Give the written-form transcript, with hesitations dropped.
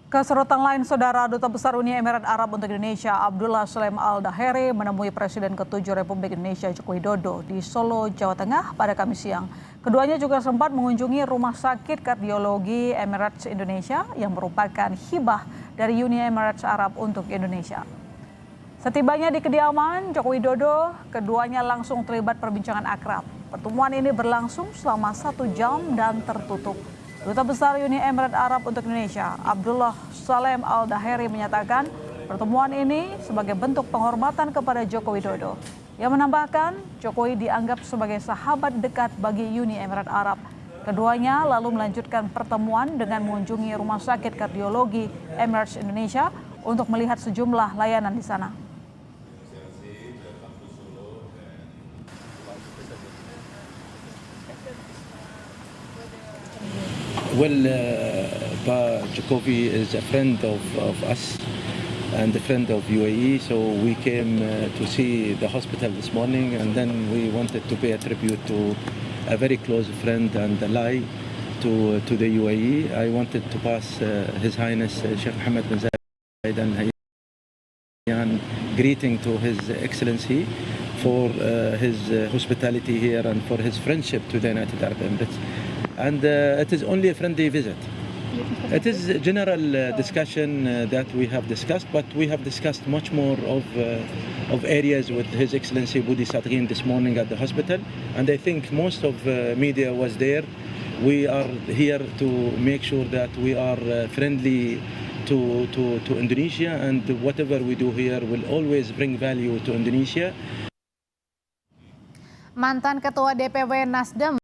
Kesorotan lain, Saudara, Duta Besar Uni Emirat Arab untuk Indonesia Abdullah Salem Al-Daheri menemui Presiden ke-7 Republik Indonesia Joko Widodo di Solo, Jawa Tengah pada Kamis siang. Keduanya juga sempat mengunjungi Rumah Sakit Kardiologi Emirates Indonesia yang merupakan hibah dari Uni Emirat Arab untuk Indonesia. Setibanya di kediaman Joko Widodo, keduanya langsung terlibat perbincangan akrab. Pertemuan ini berlangsung selama 1 jam dan tertutup. Duta Besar Uni Emirat Arab untuk Indonesia, Abdullah Salem Al-Daheri menyatakan pertemuan ini sebagai bentuk penghormatan kepada Joko Widodo. Ia menambahkan Jokowi dianggap sebagai sahabat dekat bagi Uni Emirat Arab. Keduanya lalu melanjutkan pertemuan dengan mengunjungi Rumah Sakit Kardiologi Emirates Indonesia untuk melihat sejumlah layanan di sana. Well, Jokowi is a friend of us and a friend of UAE, so we came to see the hospital this morning, and then we wanted to pay a tribute to a very close friend and ally to the UAE. I wanted to pass His Highness Sheikh Mohammed bin Zayed Al Nahyan greeting to His Excellency for his hospitality here and for his friendship to the United Arab Emirates. And it is only a friendly visit. It is a general discussion that we have discussed, but we have discussed much more of areas with His Excellency Budi Satgin this morning at the hospital, and I think most of media was there. We are here to make sure that we are friendly to Indonesia, and whatever we do here will always bring value to Indonesia. Mantan Ketua DPW Nasdem